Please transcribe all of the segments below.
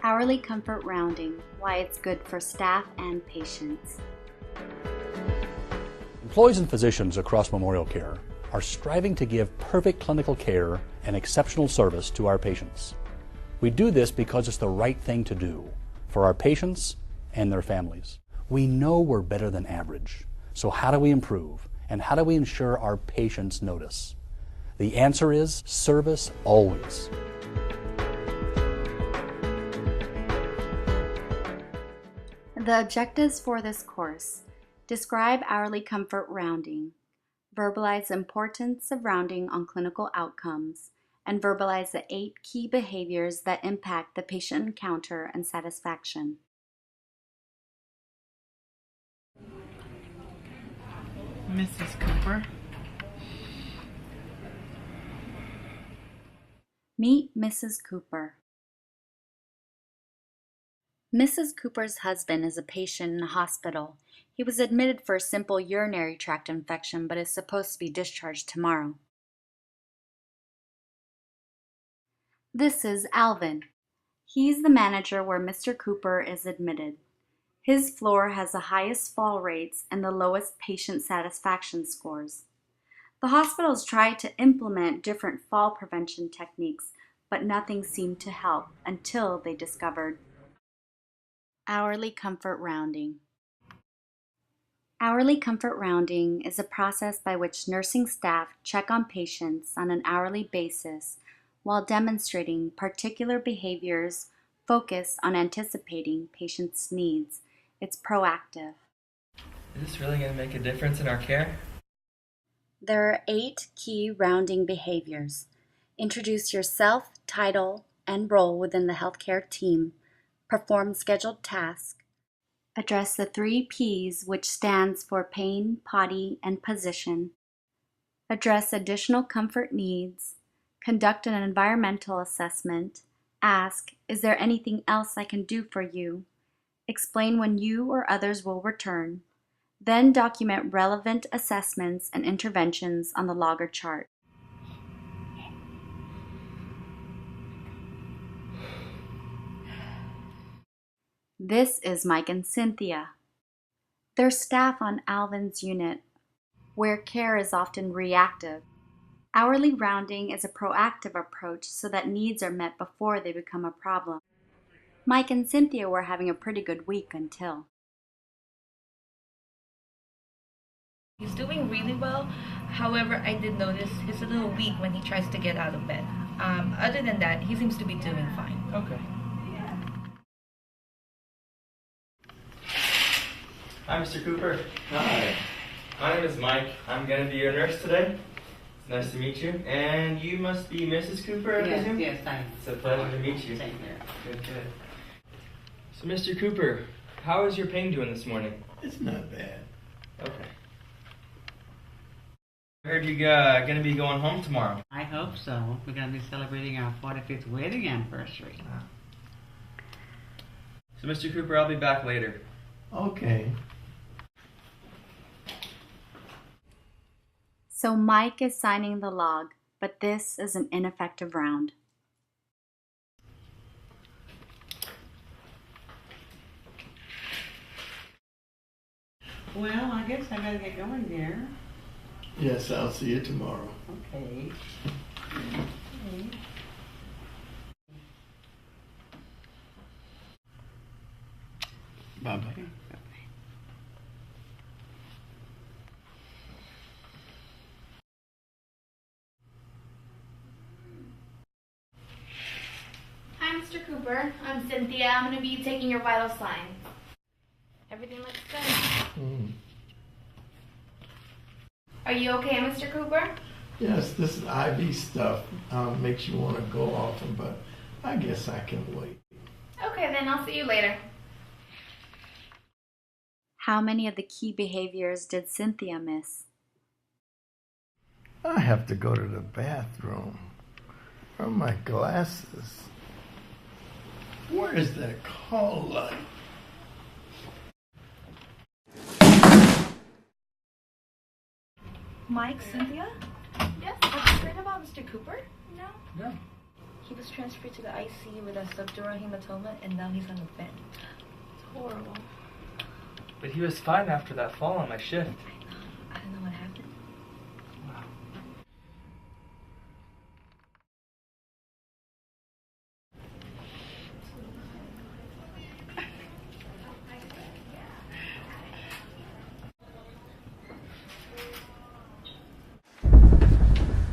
Hourly comfort rounding, why it's good for staff and patients. Employees and physicians across Memorial Care are striving to give perfect clinical care and exceptional service to our patients. We do this because it's the right thing to do for our patients and their families. We know we're better than average, so how do we improve, and how do we ensure our patients notice? The answer is service always. The objectives for this course: describe hourly comfort rounding, verbalize the importance of rounding on clinical outcomes, and verbalize the 8 key behaviors that impact the patient encounter and satisfaction. Mrs. Cooper. Meet Mrs. Cooper. Mrs. Cooper's husband is a patient in a hospital. He was admitted for a simple urinary tract infection but is supposed to be discharged tomorrow. This is Alvin. He's the manager where Mr. Cooper is admitted. His floor has the highest fall rates and the lowest patient satisfaction scores. The hospitals tried to implement different fall prevention techniques, but nothing seemed to help until they discovered hourly comfort rounding. Hourly comfort rounding is a process by which nursing staff check on patients on an hourly basis while demonstrating particular behaviors focused on anticipating patients' needs. It's proactive. Is this really going to make a difference in our care? There are 8 key rounding behaviors. Introduce yourself, title, and role within the healthcare team. Perform scheduled tasks. Address the 3 P's, which stands for pain, potty, and position. Address additional comfort needs. Conduct an environmental assessment. Ask, is there anything else I can do for you? Explain when you or others will return. Then document relevant assessments and interventions on the logger chart. This is Mike and Cynthia. They're staff on Alvin's unit, where care is often reactive. Hourly rounding is a proactive approach so that needs are met before they become a problem. Mike and Cynthia were having a pretty good week until. He's doing really well. However, I did notice he's a little weak when he tries to get out of bed. Other than that, he seems to be doing fine. Okay. Hi, Mr. Cooper. Hi. My name is Mike. I'm going to be your nurse today. It's nice to meet you. And you must be Mrs. Cooper, I presume? Yes, thanks. It's a pleasure to meet you. Same here. Good. So, Mr. Cooper, how is your pain doing this morning? It's not bad. Okay. I heard you're going to be going home tomorrow. I hope so. We're going to be celebrating our 45th wedding anniversary. So, Mr. Cooper, I'll be back later. Okay. So Mike is signing the log, but this is an ineffective round. Well, I guess I gotta get going there. Yes, I'll see you tomorrow. Okay. Bye-bye. Okay. Hi, Mr. Cooper. I'm Cynthia. I'm going to be taking your vital signs. Everything looks good. Are you okay, Mr. Cooper? Yes, this IV stuff makes you want to go often, but I guess I can wait. Okay, then I'll see you later. How many of the key behaviors did Cynthia miss? I have to go to the bathroom. Where are my glasses? Where is that call light? Mike, Cynthia? Yes, what's great about Mr. Cooper? No? No. He was transferred to the ICU with a subdural hematoma, and now he's on the bed. It's horrible. But he was fine after that fall on my shift. I don't know what happened. Wow.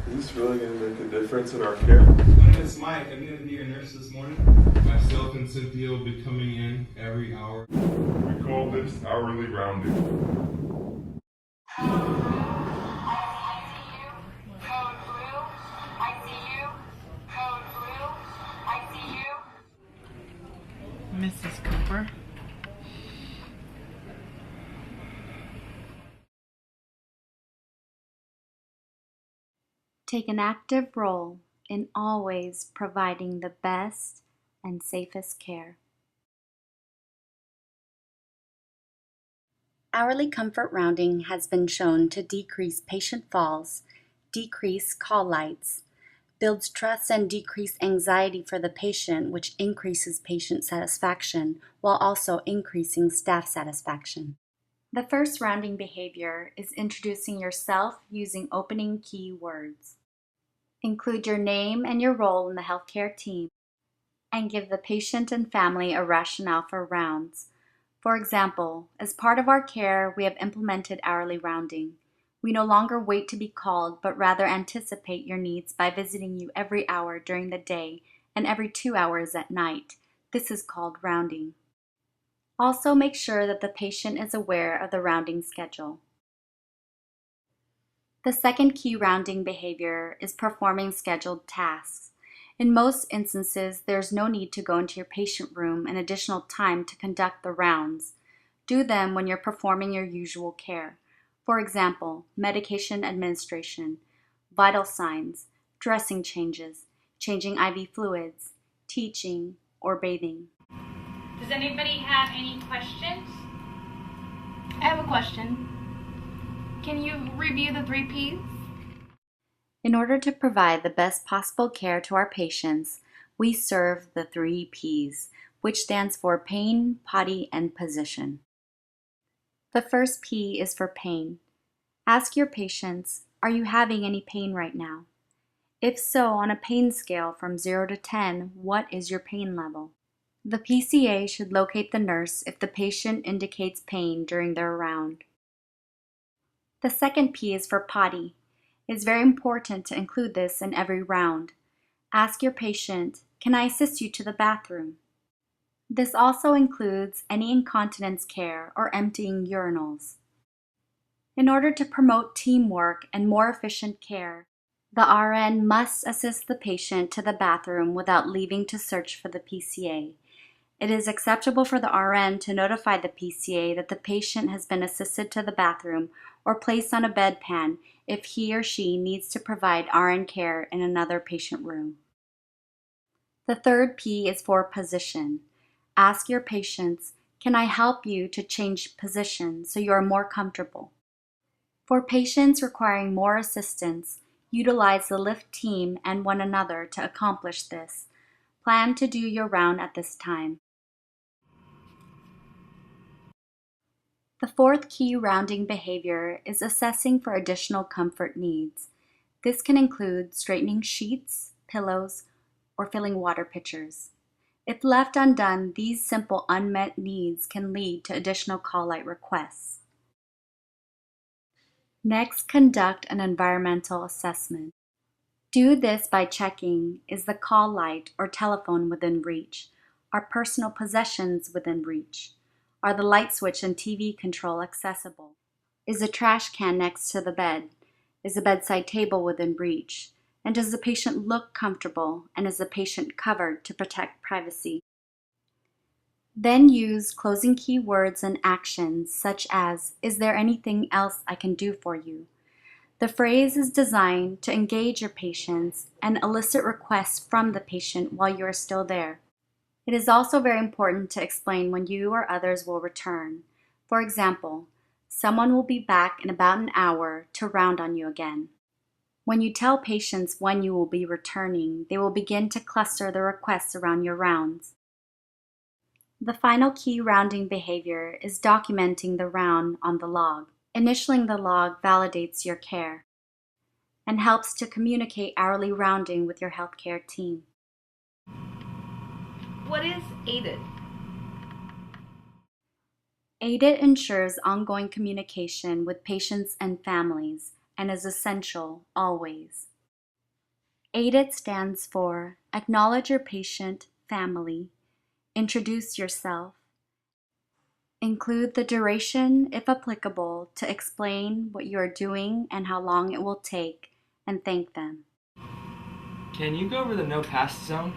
Is this really going to make a difference in our care? My name is Mike. I'm going to be your nurse this morning. Myself and Cynthia will be coming in every hour. We call this hourly rounding. Mrs. Cooper. Take an active role in always providing the best and safest care. Hourly comfort rounding has been shown to decrease patient falls, decrease call lights, builds trust and decrease anxiety for the patient, which increases patient satisfaction while also increasing staff satisfaction. The first rounding behavior is introducing yourself using opening key words. Include your name and your role in the healthcare team, and give the patient and family a rationale for rounds. For example, as part of our care, we have implemented hourly rounding. We no longer wait to be called, but rather anticipate your needs by visiting you every hour during the day and every 2 hours at night. This is called rounding. Also, make sure that the patient is aware of the rounding schedule. The second key rounding behavior is performing scheduled tasks. In most instances, there's no need to go into your patient room an additional time to conduct the rounds. Do them when you're performing your usual care. For example, medication administration, vital signs, dressing changes, changing IV fluids, teaching, or bathing. Does anybody have any questions? I have a question. Can you review the 3 Ps? In order to provide the best possible care to our patients, we serve the 3 Ps, which stands for pain, potty, and position. The first P is for pain. Ask your patients, are you having any pain right now? If so, on a pain scale from 0 to 10, what is your pain level? The PCA should locate the nurse if the patient indicates pain during their round. The second P is for potty. It's very important to include this in every round. Ask your patient, can I assist you to the bathroom? This also includes any incontinence care or emptying urinals. In order to promote teamwork and more efficient care, the RN must assist the patient to the bathroom without leaving to search for the PCA. It is acceptable for the RN to notify the PCA that the patient has been assisted to the bathroom or placed on a bedpan if he or she needs to provide RN care in another patient room. The third P is for position. Ask your patients, can I help you to change position so you are more comfortable? For patients requiring more assistance, utilize the lift team and one another to accomplish this. Plan to do your round at this time. The fourth key rounding behavior is assessing for additional comfort needs. This can include straightening sheets, pillows, or filling water pitchers. If left undone, these simple unmet needs can lead to additional call light requests. Next, conduct an environmental assessment. Do this by checking, is the call light or telephone within reach? Are personal possessions within reach? Are the light switch and TV control accessible? Is a trash can next to the bed? Is the bedside table within reach? And does the patient look comfortable, and is the patient covered to protect privacy? Then use closing key words and actions such as, is there anything else I can do for you? The phrase is designed to engage your patients and elicit requests from the patient while you are still there. It is also very important to explain when you or others will return. For example, someone will be back in about an hour to round on you again. When you tell patients when you will be returning, they will begin to cluster the requests around your rounds. The final key rounding behavior is documenting the round on the log. Initialing the log validates your care and helps to communicate hourly rounding with your healthcare team. What is AIDED? AIDED ensures ongoing communication with patients and families and is essential always. AIDED stands for Acknowledge your patient, family, introduce yourself, include the duration if applicable to explain what you are doing and how long it will take, and thank them. Can you go over the no pass zone?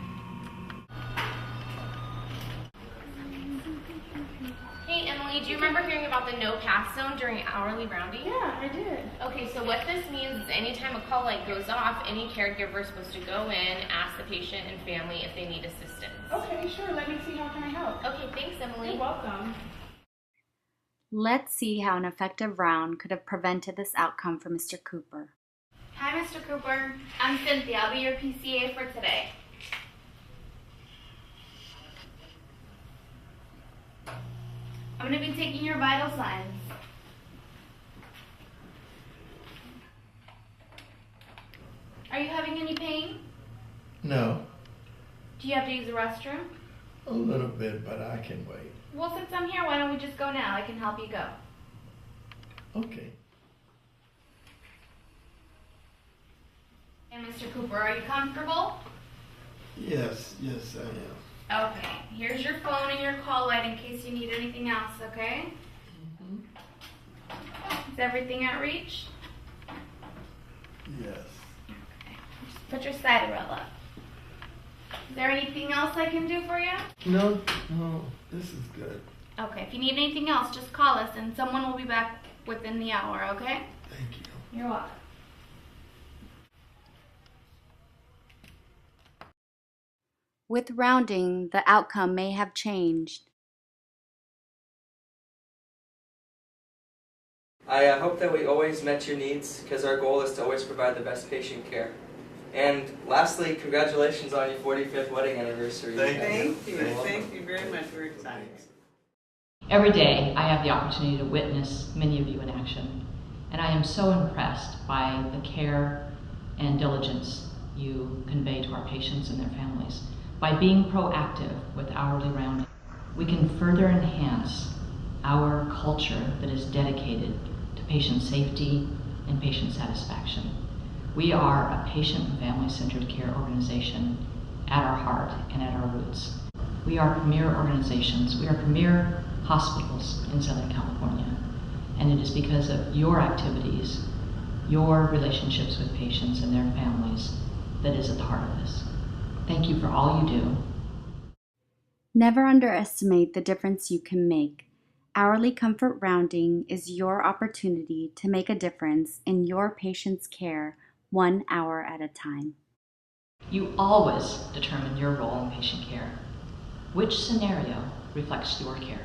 Hey Emily, do you remember hearing about the no pass zone during hourly rounding? Yeah, I did. Okay, so what this means is anytime a call light goes off, any caregiver is supposed to go in, ask the patient and family if they need assistance. Okay, sure. Let me see how can I help. Okay, thanks Emily. You're welcome. Let's see how an effective round could have prevented this outcome for Mr. Cooper. Hi Mr. Cooper, I'm Cynthia. I'll be your PCA for today. I'm going to be taking your vital signs. Are you having any pain? No, Do you have to use the restroom? a little bit, but I can wait. Well, since I'm here, why don't we just go now? I can help you go. Okay. And Mr. Cooper, are you comfortable? Yes, I am. Okay, here's your phone and your call light in case you need anything else, okay? Is everything at reach? Yes. Okay, just put your side rail up. Is there anything else I can do for you? No, this is good. Okay, if you need anything else, just call us and someone will be back within the hour, okay? Thank you. You're welcome. With rounding, the outcome may have changed. I hope that we always met your needs, because our goal is to always provide the best patient care. And lastly, congratulations on your 45th wedding anniversary. Thank you very much. We're excited. Every day I have the opportunity to witness many of you in action, and I am so impressed by the care and diligence you convey to our patients and their families. By being proactive with hourly rounding, we can further enhance our culture that is dedicated to patient safety and patient satisfaction. We are a patient and family-centered care organization at our heart and at our roots. We are premier organizations. We are premier hospitals in Southern California. And it is because of your activities, your relationships with patients and their families that is at the heart of this. Thank you for all you do. Never underestimate the difference you can make. Hourly Comfort Rounding is your opportunity to make a difference in your patient's care 1 hour at a time. You always determine your role in patient care. Which scenario reflects your care?